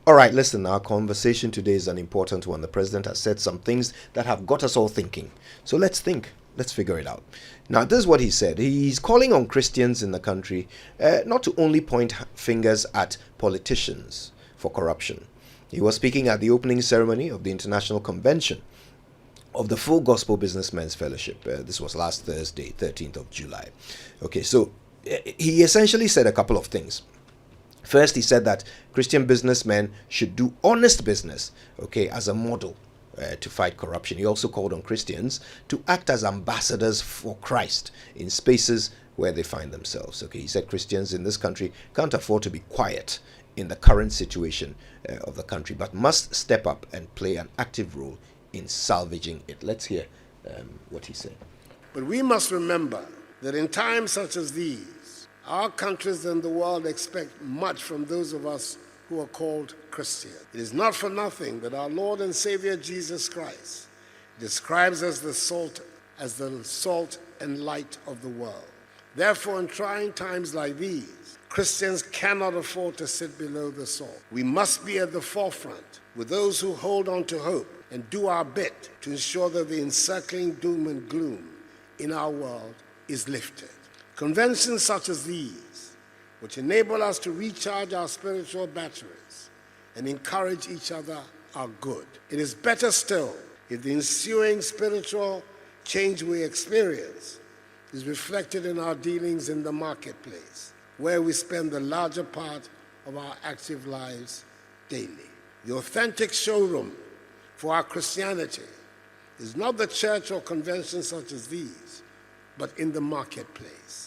All right, listen, our conversation today is an important one. The president has said some things that have got us all thinking. So let's think. Let's figure it out. Now, this is what he said. He's calling on Christians in the country not to only point fingers at politicians for corruption. He was speaking at the opening ceremony of the International Convention of the Full Gospel Businessmen's Fellowship. This was last Thursday, 13th of July. Okay, so he essentially said a couple of things. First, he said that Christian businessmen should do honest business, okay, as a model to fight corruption. He also called on Christians to act as ambassadors for Christ in spaces where they find themselves. Okay, he said Christians in this country can't afford to be quiet in the current situation of the country, but must step up and play an active role in salvaging it. Let's hear what he said. But we must remember that in times such as these, our countries and the world expect much from those of us who are called Christians. It is not for nothing that our Lord and Savior Jesus Christ describes us as the salt and light of the world. Therefore, in trying times like these, Christians cannot afford to sit below the salt. We must be at the forefront with those who hold on to hope and do our bit to ensure that the encircling doom and gloom in our world is lifted. Conventions such as these, which enable us to recharge our spiritual batteries and encourage each other, are good. It is better still if the ensuing spiritual change we experience is reflected in our dealings in the marketplace, where we spend the larger part of our active lives daily. The authentic showroom for our Christianity is not the church or conventions such as these, but in the marketplace.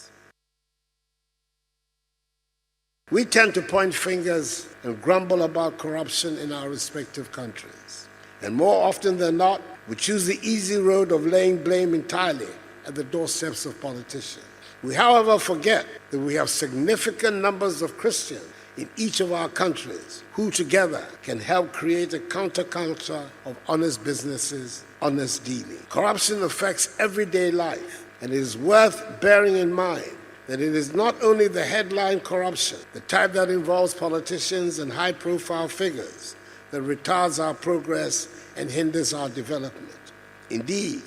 We tend to point fingers and grumble about corruption in our respective countries. And more often than not, we choose the easy road of laying blame entirely at the doorsteps of politicians. We, however, forget that we have significant numbers of Christians in each of our countries who together can help create a counterculture of honest businesses, honest dealing. Corruption affects everyday life, and it is worth bearing in mind that it is not only the headline corruption, the type that involves politicians and high-profile figures, that retards our progress and hinders our development. Indeed,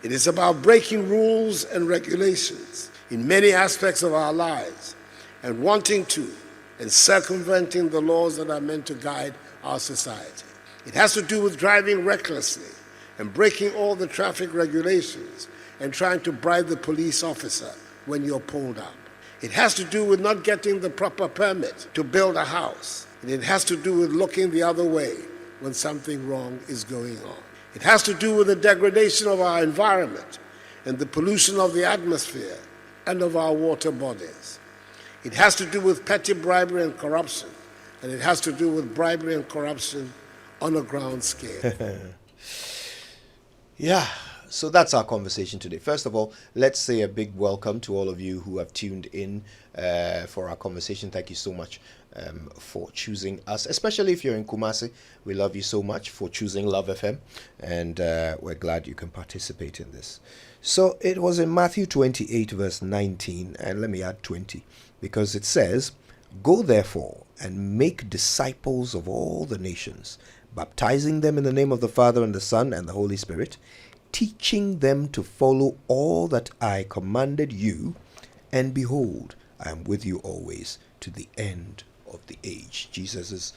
it is about breaking rules and regulations in many aspects of our lives and wanting to and circumventing the laws that are meant to guide our society. It has to do with driving recklessly and breaking all the traffic regulations and trying to bribe the police officer when you're pulled up. It has to do with not getting the proper permit to build a house. And it has to do with looking the other way when something wrong is going on. It has to do with the degradation of our environment and the pollution of the atmosphere and of our water bodies. It has to do with petty bribery and corruption, and it has to do with bribery and corruption on a ground scale. Yeah, so that's our conversation today. First of all, let's say a big welcome to all of you who have tuned in for our conversation. Thank you so much for choosing us, especially if you're in Kumasi. We love you so much for choosing Love FM, and we're glad you can participate in this. So it was in Matthew 28 verse 19, and let me add 20, because it says, "Go therefore and make disciples of all the nations, baptizing them in the name of the Father and the Son and the Holy Spirit, teaching them to follow all that I commanded you, and behold, I am with you always to the end of the age." Jesus'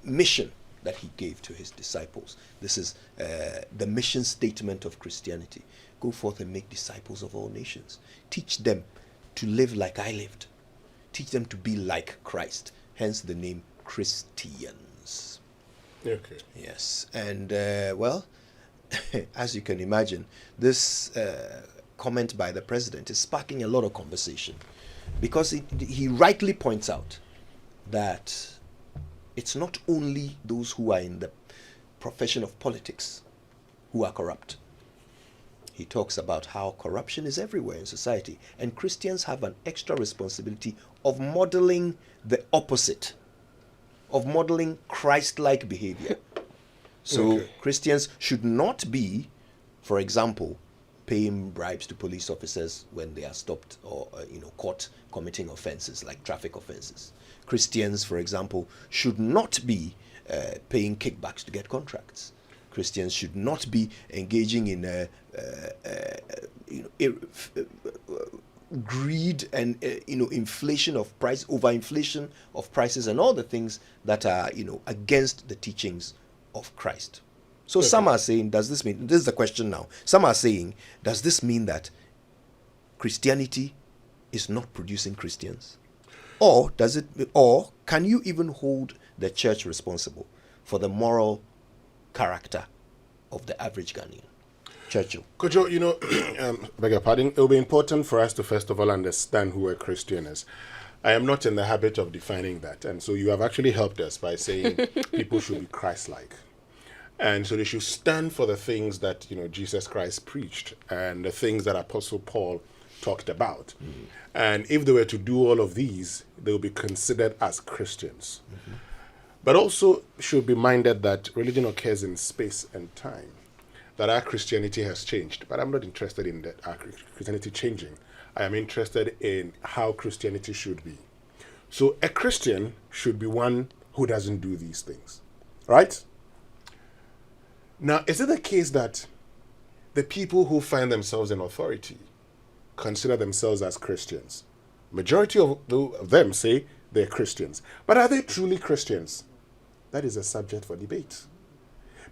mission that he gave to his disciples. This is the mission statement of Christianity. Go forth and make disciples of all nations. Teach them to live like I lived. Teach them to be like Christ. Hence the name Christians. Okay. Yes. And, well, as you can imagine, this comment by the president is sparking a lot of conversation, because he rightly points out that it's not only those who are in the profession of politics who are corrupt. He talks about how corruption is everywhere in society, and Christians have an extra responsibility of modeling the opposite, of modeling Christ-like behavior. So Christians should not be, for example, paying bribes to police officers when they are stopped or caught committing offenses like traffic offenses. Christians, for example, should not be paying kickbacks to get contracts. Christians should not be engaging in greed and inflation of price, overinflation of prices, and all the things that are against the teachings of Christ. So some are saying, does this mean, this is the question now, some are saying, does this mean that Christianity is not producing Christians? Or can you even hold the church responsible for the moral character of the average Ghanaian? Churchill. Kojo, beg your pardon, it will be important for us to first of all understand who a Christian is. I am not in the habit of defining that, and so you have actually helped us by saying people should be Christ-like. And so they should stand for the things that Jesus Christ preached and the things that Apostle Paul talked about. Mm-hmm. And if they were to do all of these, they will be considered as Christians. Mm-hmm. But also should be minded that religion occurs in space and time, that our Christianity has changed. But I'm not interested in that our Christianity changing. I am interested in how Christianity should be. So a Christian should be one who doesn't do these things, right? Now, is it the case that the people who find themselves in authority consider themselves as Christians? Majority of them say they're Christians. But are they truly Christians? That is a subject for debate.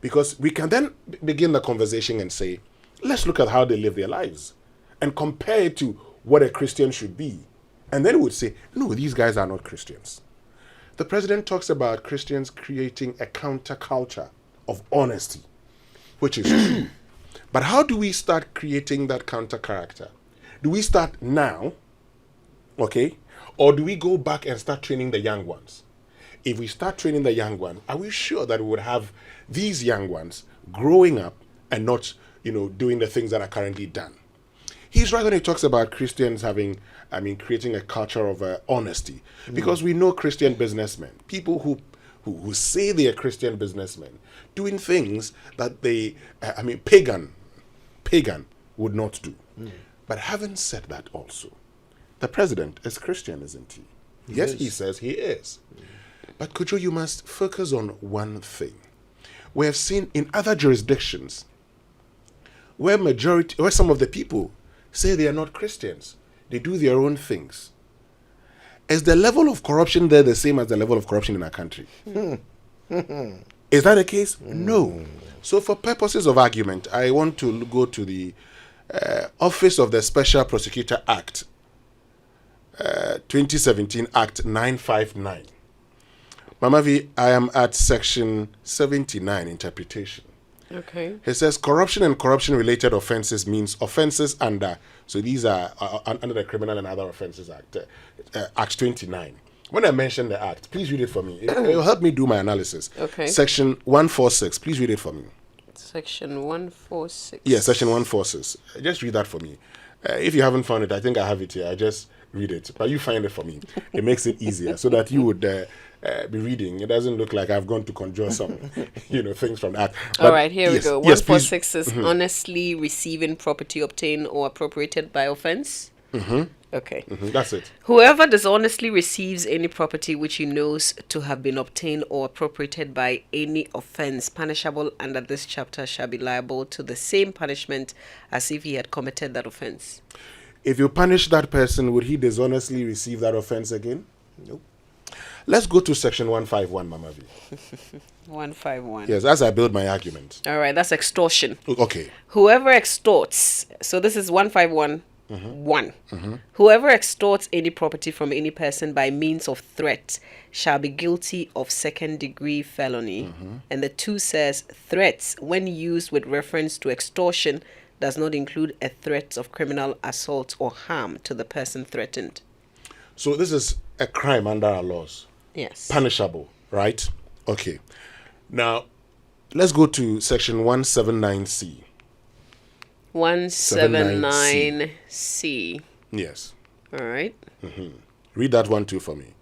Because we can then begin the conversation and say, let's look at how they live their lives and compare it to what a Christian should be. And then we would say, no, these guys are not Christians. The president talks about Christians creating a counterculture of honesty, which is true. But how do we start creating that counter character? Do we start now, okay? Or do we go back and start training the young ones? If we start training the young ones, are we sure that we would have these young ones growing up and not, doing the things that are currently done? He's right when he talks about Christians creating a culture of honesty. Because we know Christian businessmen, people who say they are Christian businessmen, doing things that they, pagan would not do. But having said that also, the president is Christian, isn't he? Yes, he says he is. But Kojo, you must focus on one thing. We have seen in other jurisdictions where some of the people say they are not Christians. They do their own things. Is the level of corruption there the same as the level of corruption in our country? Is that the case? No. So for purposes of argument, I want to go to the Office of the Special Prosecutor Act, 2017 Act 959. Mama V, I am at section 79, interpretation. Okay. It says corruption and corruption-related offenses means offenses under, so these are under the Criminal and Other Offences Act, Act 29. When I mention the act, please read it for me. It will help me do my analysis. Okay. Section 146, please read it for me. Section 146. Yes, section 146. Just read that for me. If you haven't found it, I think I have it here. I just read it. But you find it for me. It makes it easier so that you would be reading. It doesn't look like I've gone to conjure some, things from that. But all right, here we go. 146 is honestly receiving property obtained or appropriated by offense. Mm-hmm. Okay. Mm-hmm. That's it. Whoever dishonestly receives any property which he knows to have been obtained or appropriated by any offense punishable under this chapter shall be liable to the same punishment as if he had committed that offense. If you punish that person, would he dishonestly receive that offense again? Nope. Let's go to section 151, Mama V. 151. Yes, as I build my argument. All right, that's extortion. Okay. Whoever extorts, so this is 151. 1. Mm-hmm. Whoever extorts any property from any person by means of threat shall be guilty of second-degree felony. Mm-hmm. And the 2 says, threats, when used with reference to extortion, does not include a threat of criminal assault or harm to the person threatened. So this is a crime under our laws. Yes. Punishable, right? Okay. Now, let's go to section 179C. 179C. Yes. All right. Mm-hmm. Read that one too for me.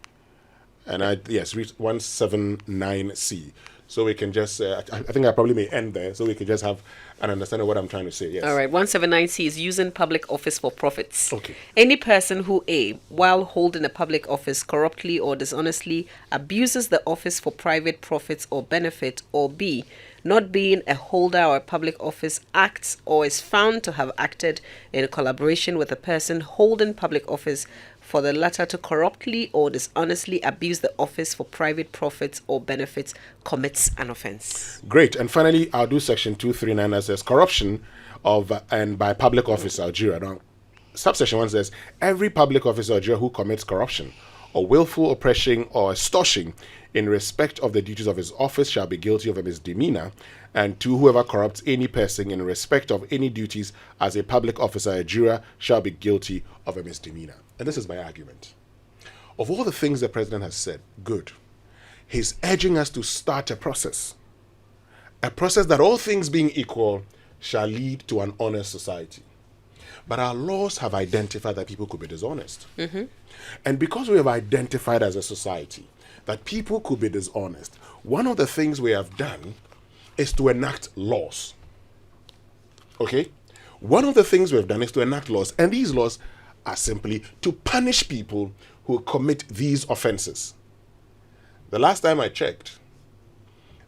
And read 179C. So we can just, I think I probably may end there, so we can just have an understanding of what I'm trying to say. Yes. All right. 179C is using public office for profits. Okay. Any person who A, while holding a public office, corruptly or dishonestly abuses the office for private profits or benefit, or B, not being a holder or a public office, acts or is found to have acted in collaboration with a person holding public office for the latter to corruptly or dishonestly abuse the office for private profits or benefits, commits an offense. Great. And finally, I'll do section 239 that says corruption of and by public officer Algeria. Now, subsection 1 says every public officer Algeria who commits corruption or willful oppression or extortion in respect of the duties of his office shall be guilty of a misdemeanor, and 2, whoever corrupts any person in respect of any duties as a public officer Algeria shall be guilty of a misdemeanor. And this is my argument. Of all the things the president has said, good. He's urging us to start a process that, all things being equal, shall lead to an honest society. But our laws have identified that people could be dishonest. Mm-hmm. And because we have identified as a society that people could be dishonest, one of the things we have done is to enact laws. Okay? One of the things we have done is to enact laws, and these laws are simply to punish people who commit these offenses. The last time I checked,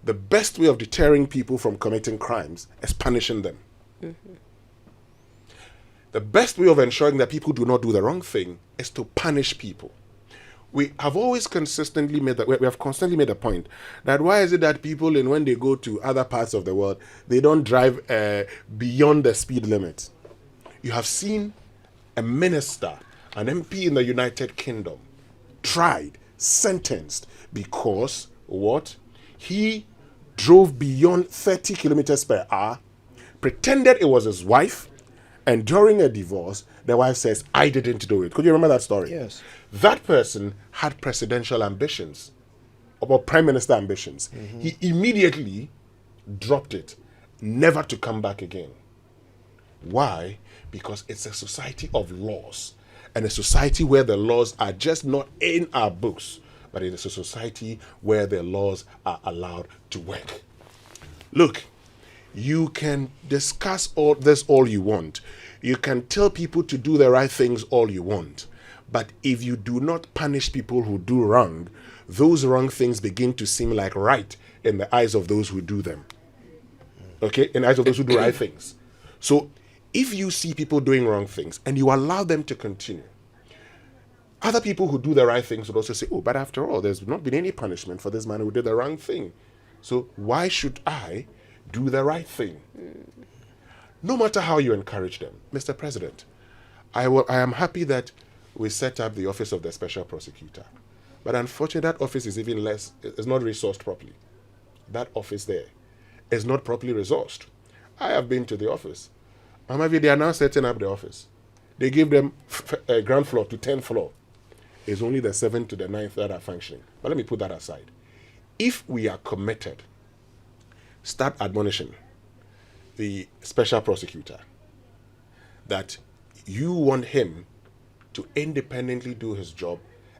the best way of deterring people from committing crimes is punishing them. Mm-hmm. The best way of ensuring that people do not do the wrong thing is to punish people. We have always consistently made that, we have constantly made a point that why is it that people, when they go to other parts of the world, they don't drive beyond the speed limit? You have seen a minister, an MP in the United Kingdom, tried, sentenced, because what? He drove beyond 30 kilometers per hour, pretended it was his wife, and during a divorce, the wife says, I didn't do it. Could you remember that story? Yes. That person had presidential ambitions, or prime minister ambitions. Mm-hmm. He immediately dropped it, never to come back again. Why? Because it's a society of laws, and a society where the laws are just not in our books, but it is a society where the laws are allowed to work. Look, you can discuss all this all you want. You can tell people to do the right things all you want. But if you do not punish people who do wrong, those wrong things begin to seem like right in the eyes of those who do them. Okay? In the eyes of those who do right things. So, if you see people doing wrong things and you allow them to continue, other people who do the right things would also say, oh, but after all, there's not been any punishment for this man who did the wrong thing. So, why should I do the right thing? No matter how you encourage them. Mr. President, I am happy that we set up the office of the special prosecutor. But unfortunately, that office is even less, is not resourced properly. That office there is not properly resourced. I have been to the office. They are now setting up the office. They give them ground floor to 10th floor. It's only the 7th to the 9th that are functioning. But let me put that aside. If we are committed, start admonishing the special prosecutor that you want him to independently do his job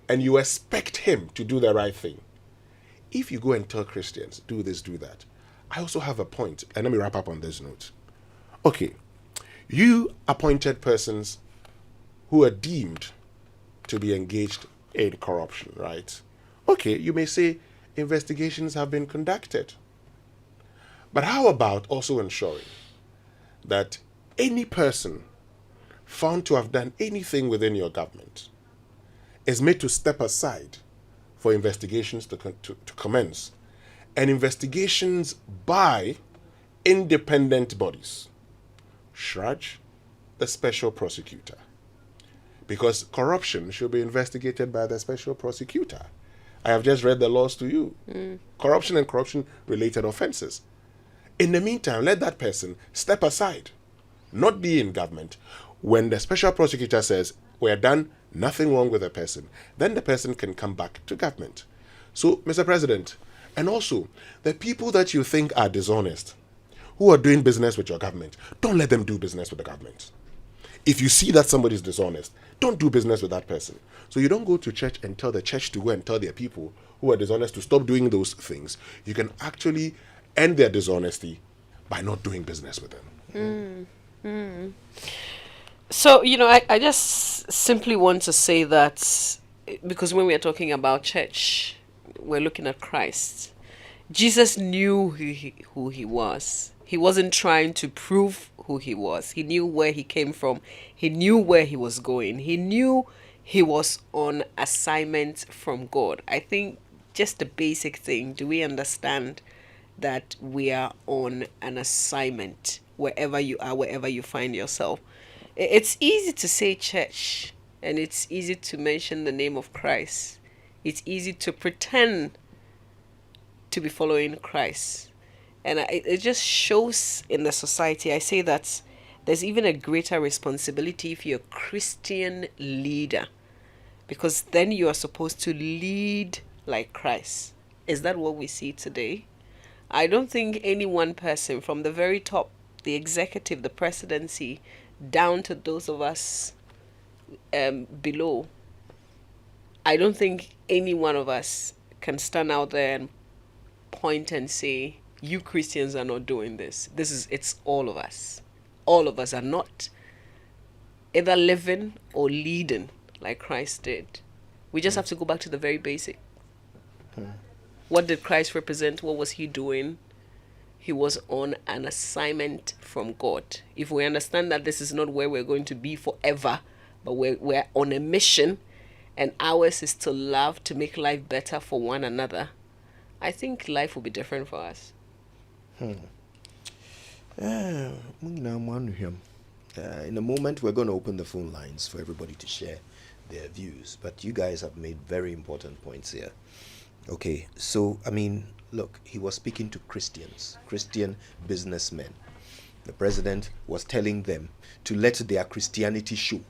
and you expect him to do the right thing. If you go and tell Christians, do this, do that. I also have a point, and let me wrap up on this note. Okay, you appointed persons who are deemed to be engaged in corruption, right? Okay, you may say investigations have been conducted. But how about also ensuring that any person found to have done anything within your government is made to step aside for investigations to commence, and investigations by independent bodies? Shraj, the special prosecutor. Because corruption should be investigated by the special prosecutor. I have just read the laws to you. Corruption and corruption-related offenses. In the meantime, let that person step aside, not be in government. When the special prosecutor says, we're done, nothing wrong with the person, then the person can come back to government. So, Mr. President, and also, the people that you think are dishonest, who are doing business with your government, don't let them do business with the government. If you see that somebody is dishonest, don't do business with that person. So you don't go to church and tell the church to go and tell their people who are dishonest to stop doing those things. You can actually end their dishonesty by not doing business with them. So, I just simply want to say that because when we are talking about church, we're looking at Christ. Jesus knew who he was. He wasn't trying to prove who he was. He knew where he came from. He knew where he was going. He knew he was on assignment from God. I think just the basic thing, do we understand that we are on an assignment wherever you are, wherever you find yourself? It's easy to say church, and it's easy to mention the name of Christ. It's easy to pretend to be following Christ. And it just shows in the society. I say that there's even a greater responsibility if you're a Christian leader, because then you are supposed to lead like Christ. Is that what we see today? I don't think any one person, from the very top, the executive, the presidency, down to those of us below, I don't think any one of us can stand out there and point and say, you Christians are not doing this. It's all of us. All of us are not either living or leading like Christ did. We just have to go back to the very basic. What did Christ represent? What was he doing? He was on an assignment from God. If we understand that this is not where we're going to be forever, but we're on a mission, and ours is to love, to make life better for one another, I think life will be different for us. In a moment, we're going to open the phone lines for everybody to share their views. But you guys have made very important points here. Okay, so, look, he was speaking to Christians, Christian businessmen. The president was telling them to let their Christianity show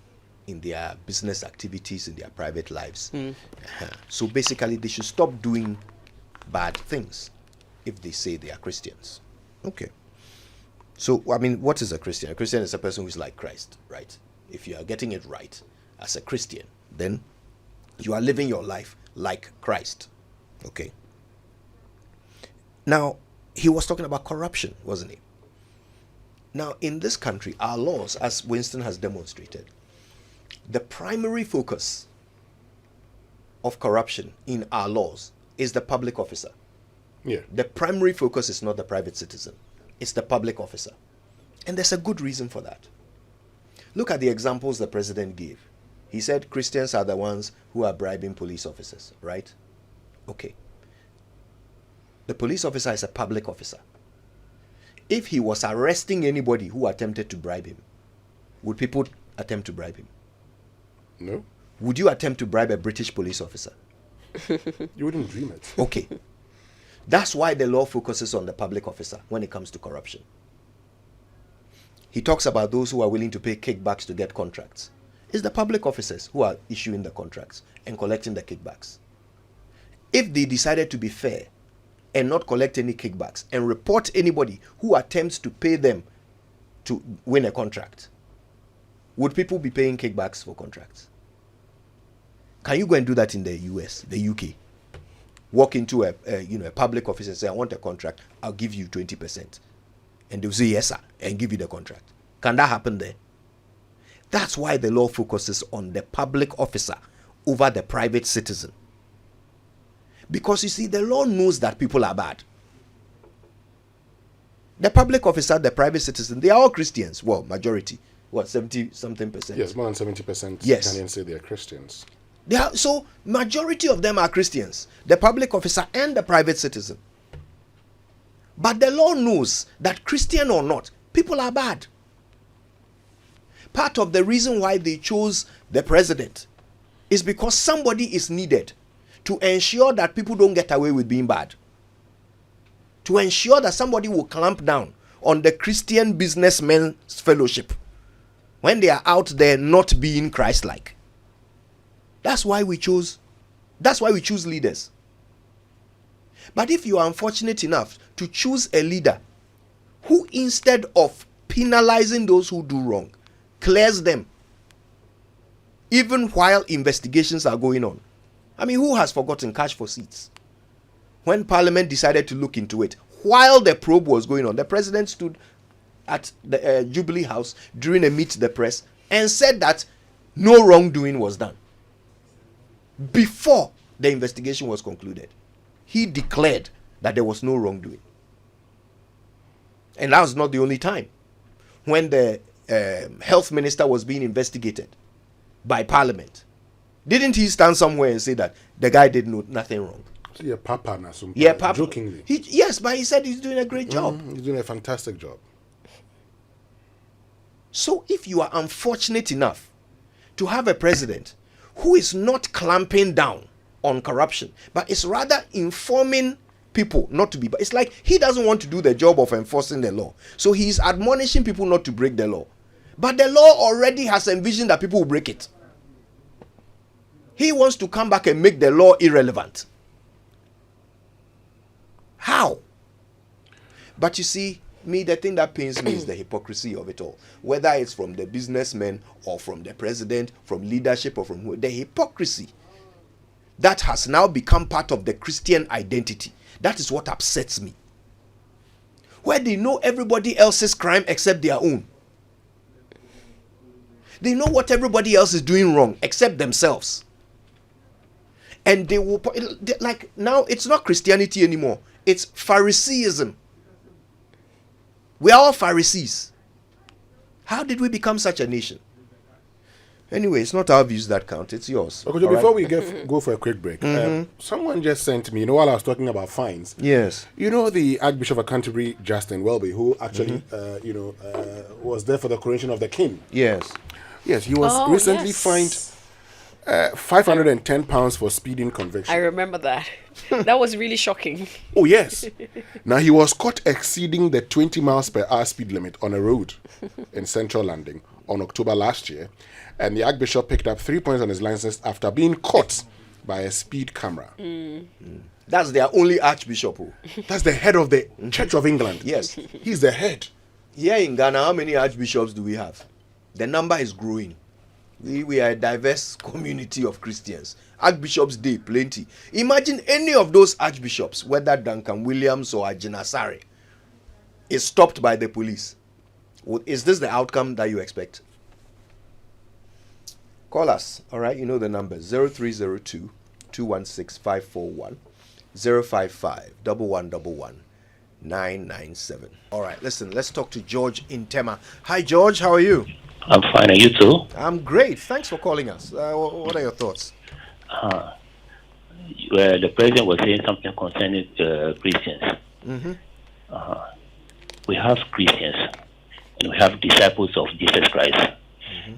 in their business activities, in their private lives. So basically, they should stop doing bad things if they say they are Christians. Okay. So, what is a Christian? A Christian is a person who is like Christ, right? If you are getting it right as a Christian, then you are living your life like Christ. Okay. Now, he was talking about corruption, wasn't he? Now, in this country, our laws, as Winston has demonstrated, the primary focus of corruption in our laws is the public officer. Yeah. The primary focus is not the private citizen. It's the public officer. And there's a good reason for that. Look at the examples the president gave. He said Christians are the ones who are bribing police officers, right? Okay. The police officer is a public officer. If he was arresting anybody who attempted to bribe him, would people attempt to bribe him? No. Would you attempt to bribe a British police officer? You wouldn't dream it. Okay. That's why the law focuses on the public officer when it comes to corruption. He talks about those who are willing to pay kickbacks to get contracts. It's the public officers who are issuing the contracts and collecting the kickbacks. If they decided to be fair and not collect any kickbacks and report anybody who attempts to pay them to win a contract, would people be paying kickbacks for contracts? Can you go and do that in the US, the UK? Walk into a public office and say, I want a contract, I'll give you 20%. And they'll say, yes, sir, and give you the contract. Can that happen there? That's why the law focuses on the public officer over the private citizen. Because you see, the law knows that people are bad. The public officer, the private citizen, they are all Christians. Well, majority. 70-something%? Yes, more than 70% Yes. Ghanaians say they are Christians. So majority of them are Christians, the public officer and the private citizen. But the law knows that Christian or not, people are bad. Part of the reason why they chose the president is because somebody is needed to ensure that people don't get away with being bad. To ensure that somebody will clamp down on the Christian businessmen's fellowship when they are out there not being Christ-like. That's why we choose leaders. But if you are unfortunate enough to choose a leader who, instead of penalizing those who do wrong, clears them, even while investigations are going on. I mean, who has forgotten cash for seats? When Parliament decided to look into it, while the probe was going on, the president stood at the Jubilee House during a meet the press and said that no wrongdoing was done. Before the investigation was concluded, he declared that there was no wrongdoing. And that was not the only time. When the health minister was being investigated by Parliament, didn't he stand somewhere and say that the guy did nothing wrong? Yeah, Papa Nasum. Yeah, Papa. Jokingly. Yes, but he said he's doing a great job. He's doing a fantastic job. So if you are unfortunate enough to have a president who is not clamping down on corruption, but is rather informing people not to be, but it's like he doesn't want to do the job of enforcing the law. So he's admonishing people not to break the law. But the law already has envisioned that people will break it. He wants to come back and make the law irrelevant. How? But you see, the thing that pains me is the hypocrisy of it all. Whether it's from the businessmen or from the president, from leadership or from who, the hypocrisy that has now become part of the Christian identity. That is what upsets me. Where they know everybody else's crime except their own. They know what everybody else is doing wrong except themselves. And they will, like, now it's not Christianity anymore. It's Phariseeism. We are all Pharisees. How did we become such a nation? Anyway, it's not our views that count. It's yours. Okay, before we go for a quick break, someone just sent me, while I was talking about fines. Yes. The Archbishop of Canterbury, Justin Welby, who actually, was there for the coronation of the king. Yes. Yes, he was recently fined £510 for speeding conviction. I remember that. That was really shocking. Oh, yes. Now, he was caught exceeding the 20 miles per hour speed limit on a road in Central London on October last year. And the Archbishop picked up 3 points on his license after being caught by a speed camera. That's their only Archbishop. That's the head of the Church of England. Yes. He's the head. Here in Ghana, how many Archbishops do we have? The number is growing. We are a diverse community of Christians. Archbishops Day, plenty. Imagine any of those archbishops, whether Duncan Williams or Ajinasari, is stopped by the police. Is this the outcome that you expect? Call us, all right? You know the number, 0302 216 541 055 1111 997. All right, listen, let's talk to George in Tema. Hi, George, how are you? I'm fine, and you too? I'm great. Thanks for calling us. What are your thoughts? The president was saying something concerning Christians. We have Christians, and we have disciples of Jesus Christ.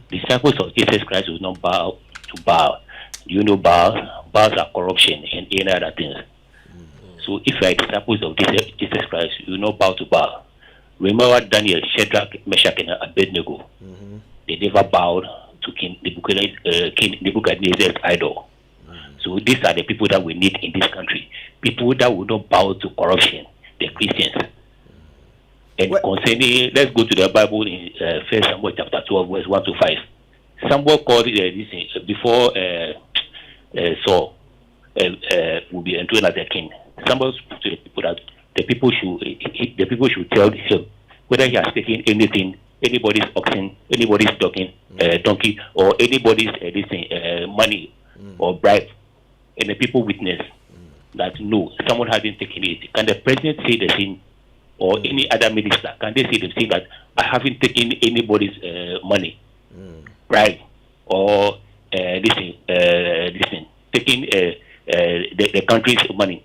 Disciples of Jesus Christ will not bow to Baal. Do you know Baal? Baals are corruption and any other things. So if you are disciples of Jesus Christ, you will not bow to Baal. Remember Daniel, Shadrach, Meshach, and Abednego. They never bowed to King Nebuchadnezzar's idol. So these are the people that we need in this country. People that will not bow to corruption, the Christians. And concerning, let's go to the Bible in 1 Samuel chapter 12, verse 1 to 5. Someone called this before Saul will be enthroned as the king. Someone spoke to the people that the people should tell him whether he has taken anything, anybody's oxen, anybody's donkey, or anybody's money or bribe, and the people witness that no, someone hasn't taken it. Can the president say the same, or any other minister? Can they say the same that I haven't taken anybody's money, bribe, or taking the country's money?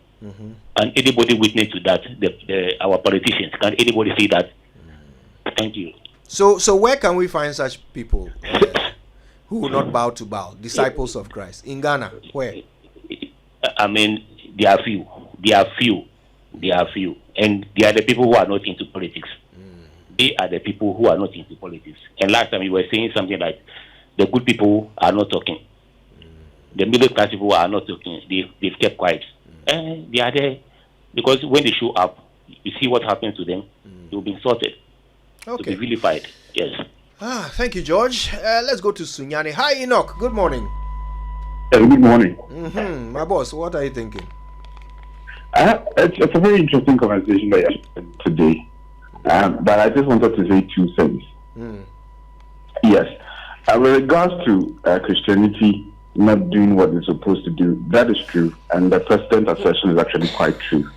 And anybody witness to that? Our politicians, can anybody say that? Thank you. So where can we find such people who will not bow to Baal, disciples of Christ? In Ghana, where? I mean, there are few. And they are the people who are not into politics. They are the people who are not into politics. And last time you were saying something like the good people are not talking. The middle class people are not talking. They've kept quiet. And they are there because when they show up, you see what happens to them. They'll be insulted. To be vilified. Yes. Thank you, George. Let's go to Sunyani. Hi, Enoch. Good morning. Good morning. My boss, what are you thinking? It's a very interesting conversation that you had today. But I just wanted to say two things. Yes. With regards to Christianity not doing what it's supposed to do, that is true. And the president's assertion is actually quite true.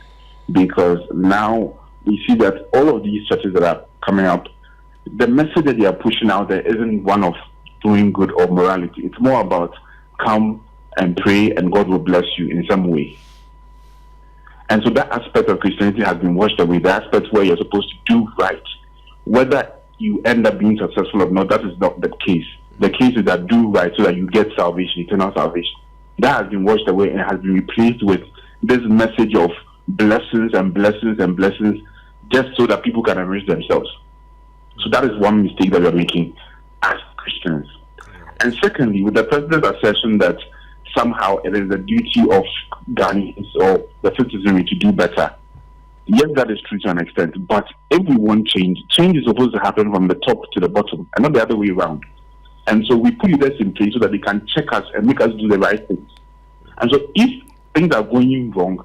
Because now we see that all of these churches that are coming up, the message that they are pushing out there isn't one of doing good or morality. It's more about come and pray and God will bless you in some way. And so that aspect of Christianity has been washed away, the aspect where you're supposed to do right. Whether you end up being successful or not, that is not the case. The case is that do right so that you get salvation, eternal salvation. That has been washed away and has been replaced with this message of blessings and blessings and blessings just so that people can enrich themselves. So that is one mistake that we are making as Christians. And secondly, with the president's assertion that somehow it is the duty of Ghanaians or the citizenry to do better. Yes, that is true to an extent. But if we want change, change is supposed to happen from the top to the bottom and not the other way around. And so we put leaders in place so that they can check us and make us do the right things. And so if things are going wrong,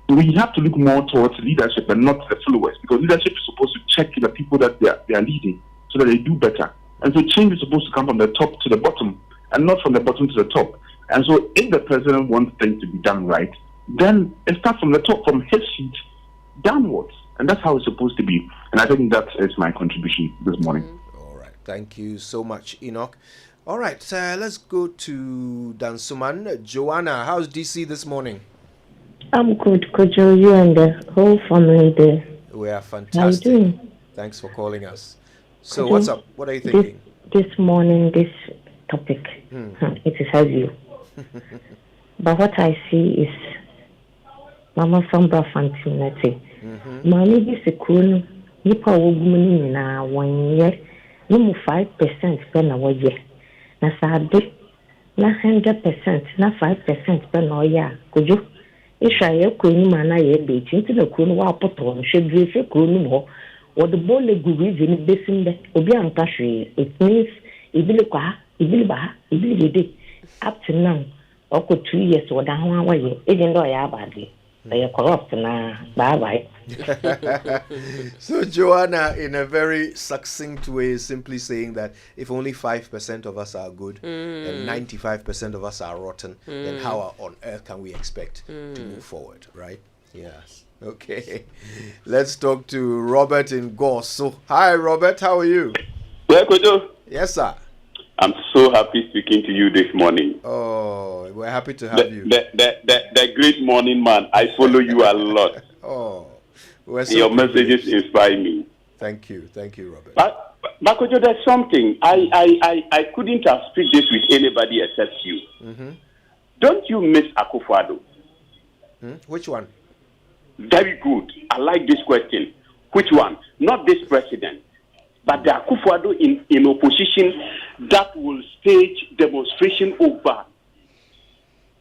we have to look more towards leadership and not the followers, because leadership is supposed to check the people that they are leading so that they do better. And so change is supposed to come from the top to the bottom and not from the bottom to the top. And so if the president wants things to be done right, then it starts from the top, from his seat downwards. And that's how it's supposed to be. And I think that is my contribution this morning. All right. Thank you so much, Enoch. All right. Let's go to Dansuman. Joanna, how's DC this morning? I'm good, Kojo. You and the whole family there. We are How you fantastic. doing? Thanks for calling us. So, Kojo, what's up? What are you thinking? This morning, this topic, it is heavy. But what I see is Mama from Brafantinati. Mami bi sekunu nipa wogumuni na 1 year no mu 5% pe na woye na saade na 100% na 5% pe na oya Kojo Israel kunu mana ye be tinti na kunu wa poto no hwedure fe kunu ho wo de bole guru ni besimbe obi anka hwe. It means ibili kwa ibili ba ibili gede up to now oko 2 years wo da ho awaye even though ya abade they are corrupt na bye. So, Joanna, in a very succinct way, is simply saying that if only 5% of us are good and 95% of us are rotten, then how on earth can we expect to move forward, right? Yes. Okay. Let's talk to Robert in Goss. So, hi, Robert. How are you? Yeah, Kojo. Yes, sir. I'm so happy speaking to you this morning. Oh, we're happy to have you. The great morning man. I follow you a lot. Oh, we're so Your privileged. messages inspire me. Thank you, Robert. But Kojo, there's something. I couldn't have speak this with anybody except you. Don't you miss Akufo-Addo? Which one? Very good. I like this question. Which one? Not this president, but the Akufo-Addo in opposition that will stage demonstration over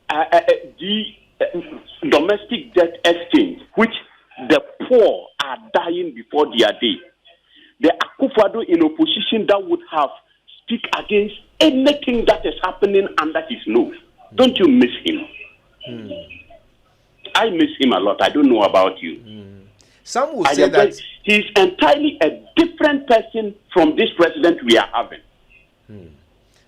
the domestic debt exchange, which the poor are dying before their day. The Akufo-Addo in opposition that would have speak against anything that is happening under his nose. Don't you miss him? I miss him a lot. I don't know about you. Some will say that he's entirely a different person from this president we are having.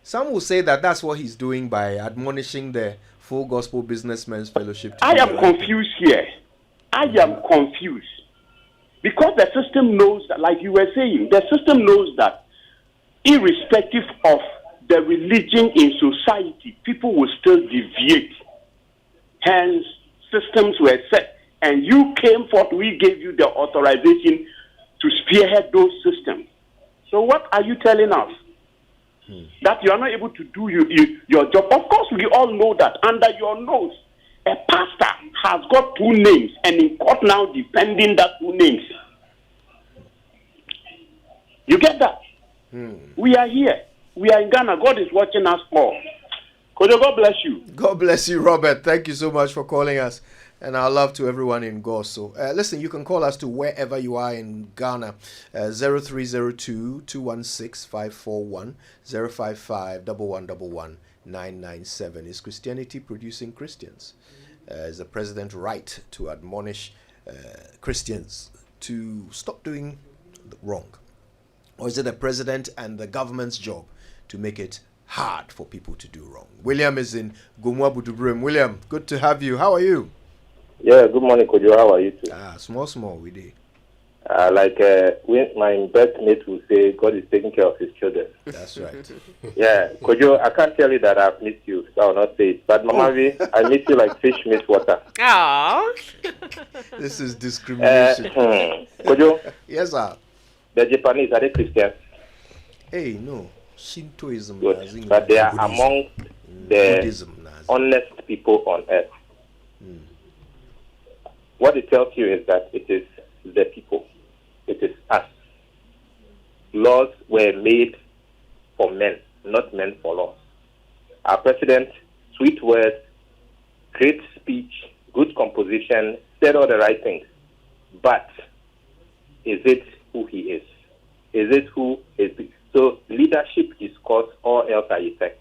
Some will say that that's what he's doing by admonishing the Full Gospel Businessmen's Fellowship. I am confused here. I am confused. Because the system knows that, like you were saying, the system knows that irrespective of the religion in society, people will still deviate. Hence, systems were set. And you came forth, we gave you the authorization to spearhead those systems. So what are you telling us? That you are not able to do your job? Of course, we all know that under your nose, a pastor has got 2 names, and in court now defending that 2 names. You get that? We are here. We are in Ghana. God is watching us all. God bless you. God bless you, Robert. Thank you so much for calling us. And our love to everyone in Goso. Listen, you can call us to wherever you are in Ghana. 0302-216-541, 055-1111-997. Is Christianity producing Christians? Is the president right to admonish Christians to stop doing wrong? Or is it the president and the government's job to make it hard for people to do wrong? William is in Gumwa Budubrim. William, good to have you. How are you? Yeah, good morning, Kojo. How are you too? Small, we did. When my birthmate will say, God is taking care of his children. That's right. Yeah, Kojo, I can't tell you that I've missed you, so I'll not say it. But Mama V, I miss you like fish miss water. Aww. This is discrimination. Kojo? Yes, sir. The Japanese, are they Christians? Hey, no. Shintoism. Good. But they are among the Buddhism, honest people on earth. What it tells you is that it is the people. It is us. Laws were made for men, not men for laws. Our president, sweet words, great speech, good composition, said all the right things. But is it who he is? Is it who is he? So leadership discourse, all else are effects.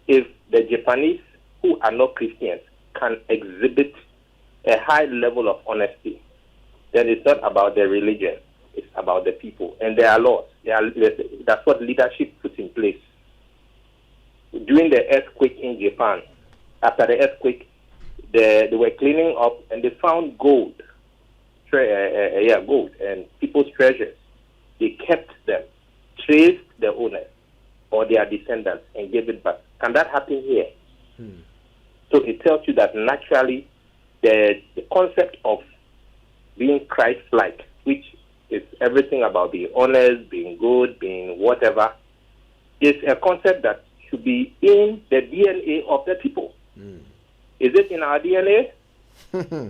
If the Japanese, who are not Christians, can exhibit a high level of honesty, then it's not about the religion, it's about the people. And there are laws. That's what leadership puts in place. During the earthquake in Japan, after the earthquake, they were cleaning up and they found gold and people's treasures. They kept them, traced the owners or their descendants and gave it back. Can that happen here? So it tells you that naturally the concept of being Christ-like, which is everything about being honest, being good, being whatever, is a concept that should be in the DNA of the people. Is it in our DNA?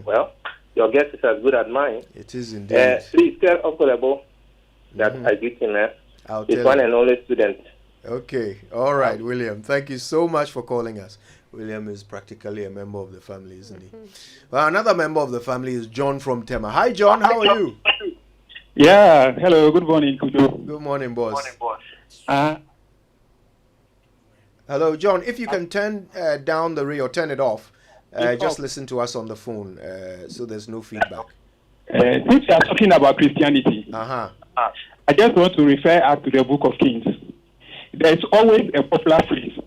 Well, your guess is as good as mine. It is indeed. Please tell Uncle Ebo that I greet him. He's one and only student. Okay. All right, William. Thank you so much for calling us. William is practically a member of the family, isn't he? Well, another member of the family is John from Tema. Hi, John. How are you? Yeah. Hello. Good morning, Kujo. Good morning, boss. Hello, John. If you can turn down the radio, turn it off. Just listen to us on the phone, so there's no feedback. Since you are talking about Christianity, I just want to refer us to the Book of Kings. There's always a popular phrase.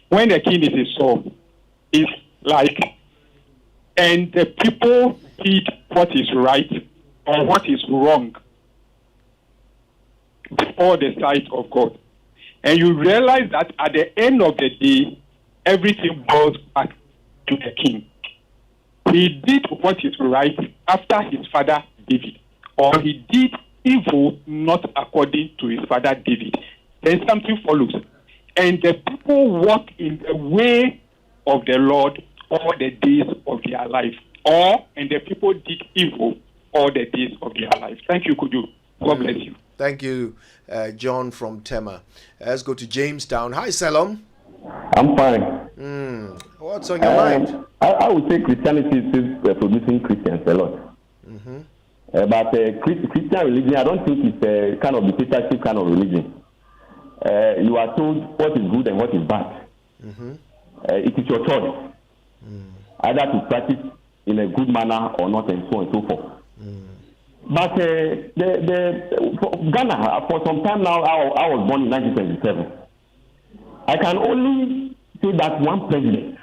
When the king is in Saul, it's like, and the people did what is right or what is wrong before the sight of God. And you realize that at the end of the day, everything boils back to the king. He did what is right after his father David, or he did evil not according to his father David. Then something follows. And the people walk in the way of the Lord all the days of their life. And the people did evil all the days of their life. Thank you, Kudu. God bless you. Thank you, John from Tema. Let's go to Jamestown. Hi, Salom. I'm fine. What's on your mind? I would say Christianity is producing Christians a lot. But Christian religion, I don't think it's a kind of dictatorship kind of religion. You are told what is good and what is bad. It is your choice, either to practice in a good manner or not, and so on and so forth. But for Ghana, for some time now, I was born in 1927. I can only say that one president,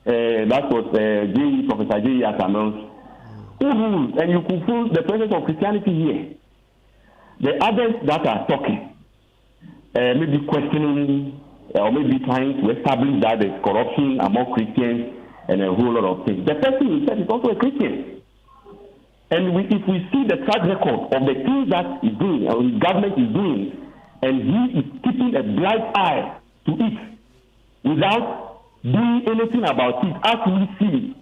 that was Professor J.E. Atamels, who ruled, and you could feel the presence of Christianity here. The others that are talking, maybe questioning or maybe trying to establish that there's corruption among Christians and a whole lot of things. The person himself is also a Christian. And if we see the track record of the things that he's doing, or his government is doing, and he is keeping a blind eye to it without doing anything about it, as we see,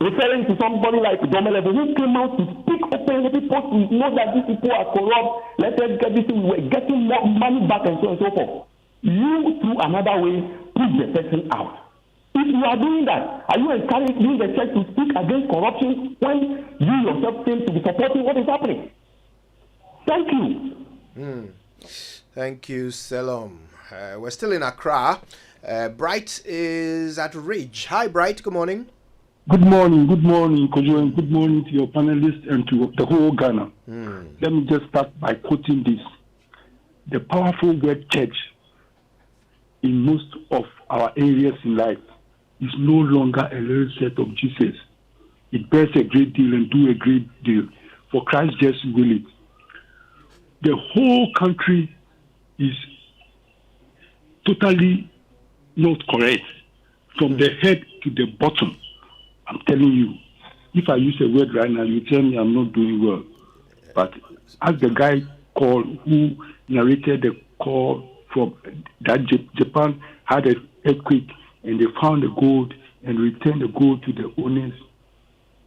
referring to somebody like Domelevo, who came out to speak openly, people to know that these people are corrupt, let us get this thing, we're getting more money back and so on and so forth. You, through another way, push the person out. If you are doing that, are you encouraging the church to speak against corruption when you yourself seem to be supporting what is happening? Thank you. Thank you, Selom. We're still in Accra. Bright is at Ridge. Hi, Bright. Good morning. Good morning, Kojo, and good morning to your panelists and to the whole Ghana. Let me just start by quoting this. The powerful word church in most of our areas in life is no longer a little set of Jesus. It bears a great deal and do a great deal. For Christ just will it. The whole country is totally not correct from the head to the bottom. I'm telling you, if I use a word right now, you tell me I'm not doing well. But as the guy called who narrated the call from that Japan had an earthquake and they found the gold and returned the gold to the owners,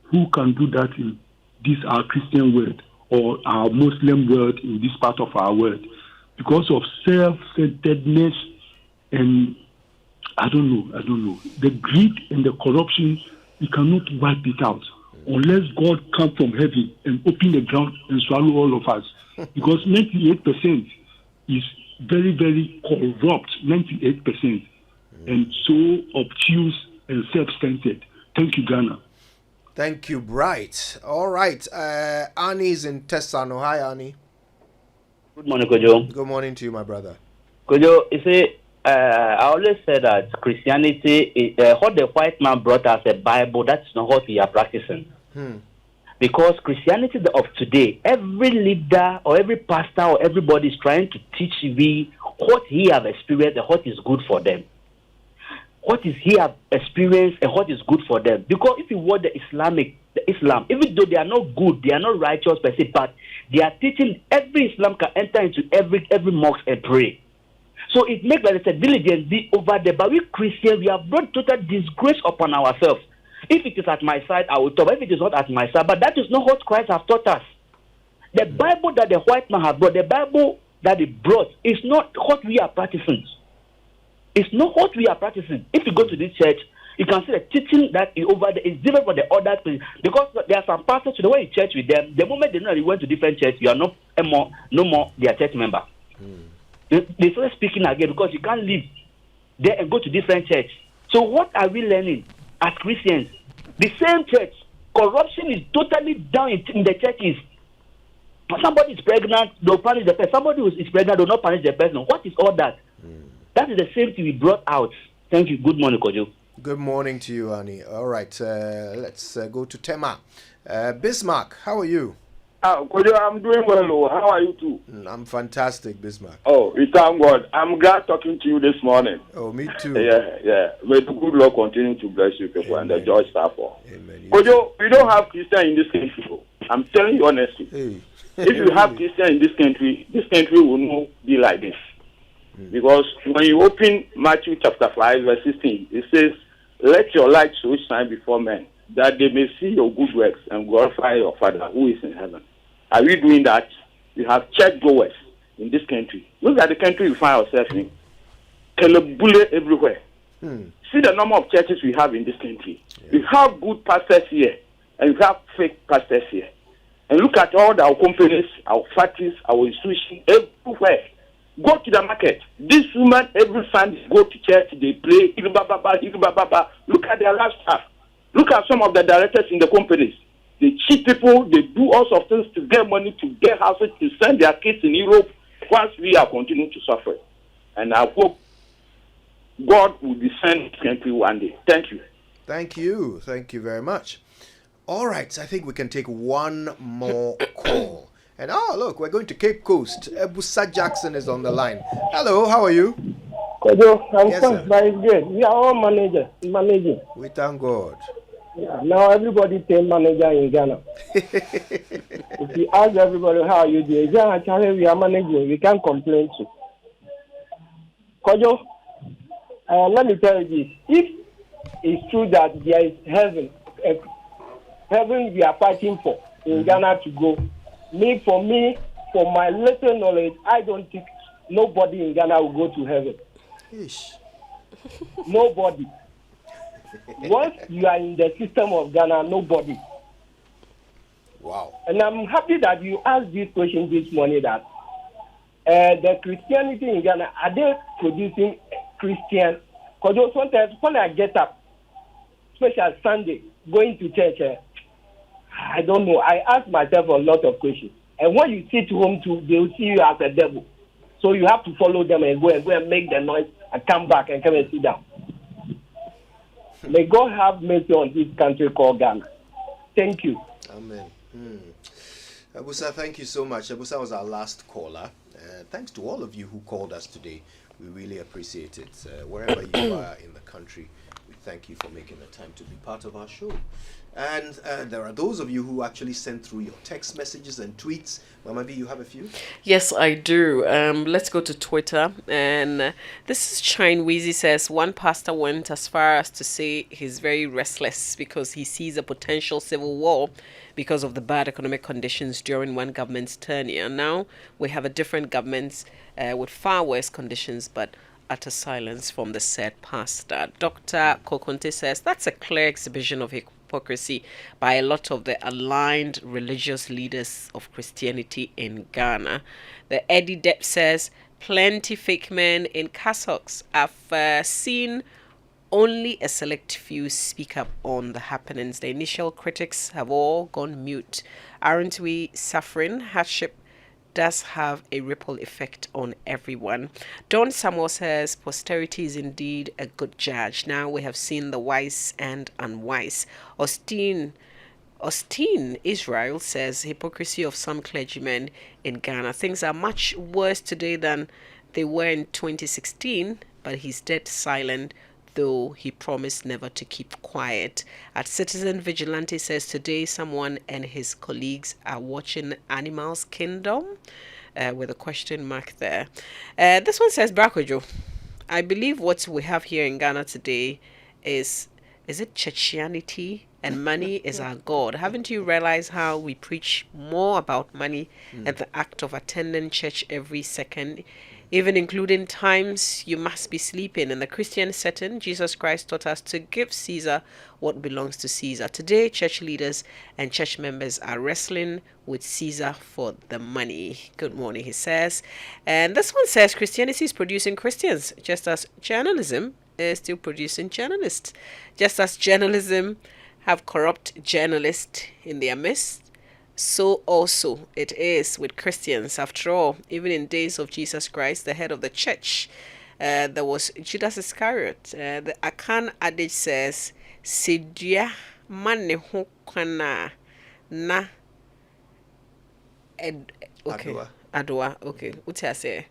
who can do that in this our Christian world or our Muslim world in this part of our world? Because of self-centeredness and I don't know. The greed and the corruption, you cannot wipe it out unless God comes from heaven and open the ground and swallow all of us. Because 98% is very, very corrupt, 98%, and so obtuse and self-centered. Thank you, Ghana. Thank you, Bright. All right. Annie's in Tessano. Hi, Annie. Good morning, Kojo. Good morning to you, my brother. Kojo, you see, I always say that Christianity, what the white man brought as a Bible, that's not what we are practicing. Because Christianity of today, every leader or every pastor or everybody is trying to teach me what he have experienced and what is good for them. What is he have experienced and what is good for them. Because if you want the Islam, even though they are not good, they are not righteous per se, but they are teaching every Islam can enter into every mosque and pray. So it makes like there's a diligence be over there. But we Christians, we have brought total disgrace upon ourselves. If it is at my side, I will talk. If it is not at my side, but that is not what Christ has taught us. The Bible that the white man has brought, the Bible that he brought, is not what we are practicing. It's not what we are practicing. If you go to this church, you can see the teaching that is over there is different from the other things. Because there are some pastors, the way you church with them, the moment they know that you went to different church, you are no more their church member. They start speaking again because you can't live there and go to different church. So what are we learning as Christians? The same church, corruption is totally down in the churches. Somebody is pregnant, they'll punish the person. Somebody who is pregnant, they'll not punish the person. What is all that? That is the same thing we brought out. Thank you. Good morning, Kojo. Good morning to you, Annie. All right, let's go to Tema. Bismarck, how are you? Kojo, I'm doing well. How are you too? I'm fantastic, Bismarck. Oh, we thank God. I'm glad talking to you this morning. Oh, me too. Yeah. May the good Lord continue to bless you people. Amen. And the joy staff. Amen. Kojo, we don't have Christians in this country. I'm telling you honestly. Hey. If you have Christians in this country will not be like this. Because when you open Matthew chapter 5, verse 16, it says, "Let your light so shine before men, that they may see your good works and glorify your Father who is in heaven." Are we doing that? We have church goers in this country. Look at the country we find ourselves in. Kelebule everywhere. See the number of churches we have in this country. We have good pastors here, and we have fake pastors here. And look at all our companies, our factories, our institutions, everywhere. Go to the market. This woman every Sunday go to church, they play. Look at their lifestyle. Look at some of the directors in the companies. They cheat people, they do all sorts of things to get money, to get houses, to send their kids in Europe, whilst we are continuing to suffer. And I hope God will descend this country one day. Thank you. Thank you. Thank you very much. All right, I think we can take one more call. And look, we're going to Cape Coast. Ebusa Jackson is on the line. Hello, how are you? Kojo, I'm yes, fine, but it's good. We are all managing. We thank God. Yeah, now everybody take manager in Ghana. If you ask everybody how are you doing, actually we are managing. We can't complain to. Kojo, let me tell you this. If it's true that there is heaven we are fighting for in Ghana to go, for my little knowledge, I don't think nobody in Ghana will go to heaven. Nobody. once you are in the system of Ghana, nobody. Wow. And I'm happy that you asked this question this morning that the Christianity in Ghana, are they producing Christian? Because sometimes when I get up, especially Sunday, going to church, I don't know. I ask myself a lot of questions. And when you sit home too, they will see you as a devil. So you have to follow them and go and make the noise and come back and come and sit down. May God have mercy on this country called Ghana. Thank you. Amen. Abusa, thank you so much. Abusa was our last caller. Thanks to all of you who called us today. We really appreciate it. Wherever you are in the country, we thank you for making the time to be part of our show. And there are those of you who actually sent through your text messages and tweets. Mama B, you have a few? Yes, I do. Let's go to Twitter. And this is Shine Weezy says, one pastor went as far as to say he's very restless because he sees a potential civil war because of the bad economic conditions during one government's tenure. Now we have a different government with far worse conditions, but utter silence from the said pastor. Dr. Kokonte says, that's a clear exhibition of hypocrisy by a lot of the aligned religious leaders of Christianity in Ghana. The Eddie Depp says, plenty fake men in cassocks. I've seen only a select few speak up on the happenings. The initial critics have all gone mute. Aren't we suffering? Hardship does have a ripple effect on everyone. Don Samuel says, posterity is indeed a good judge. Now we have seen the wise and unwise. Austin Israel says, hypocrisy of some clergymen in Ghana. Things are much worse today than they were in 2016, but he's dead silent, though he promised never to keep quiet. At Citizen Vigilante says, today someone and his colleagues are watching Animals Kingdom, with a question mark there. This one says, Brakojo, I believe what we have here in Ghana today is it churchianity? And money is our God. Haven't you realized how we preach more about money and the act of attending church every second, even including times you must be sleeping? In the Christian setting, Jesus Christ taught us to give Caesar what belongs to Caesar. Today, church leaders and church members are wrestling with Caesar for the money. Good morning, he says. And this one says, Christianity is producing Christians, just as journalism is still producing journalists. Just as journalism have corrupt journalists in their midst, so also it is with Christians. After all, even in days of Jesus Christ, the head of the church, there was Judas Iscariot. The Akan adage says, Sidya mane ho kwana na Adwa. Okay. What's I say?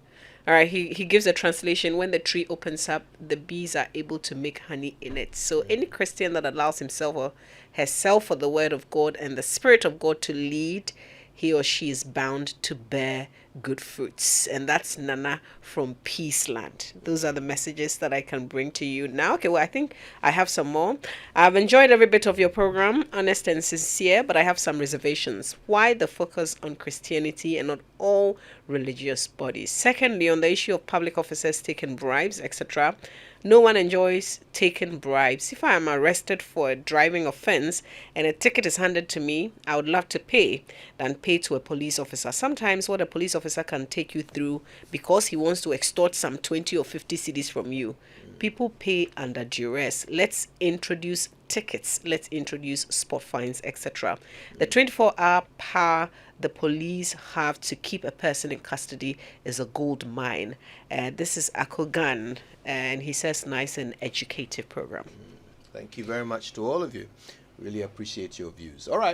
All right, he gives a translation. When the tree opens up, the bees are able to make honey in it. So any Christian that allows himself or herself for the word of God and the Spirit of God to lead, he or she is bound to bear good fruits. And that's Nana from Peaceland. Those are the messages that I can bring to you now. Okay, well, I think I have some more. I've enjoyed every bit of your program, honest and sincere, but I have some reservations. Why the focus on Christianity and not all religious bodies? Secondly, on the issue of public officers taking bribes, etc., no one enjoys taking bribes. If I am arrested for a driving offense and a ticket is handed to me, I would love to pay than pay to a police officer. Sometimes what a police officer can take you through because he wants to extort some 20 or 50 cedis from you. People pay under duress. Let's introduce tickets. Let's introduce spot fines, etc. The 24-hour power the police have to keep a person in custody is a gold mine. This is Akogan, and he says nice and educative program. Thank you very much to all of you. Really appreciate your views. All right,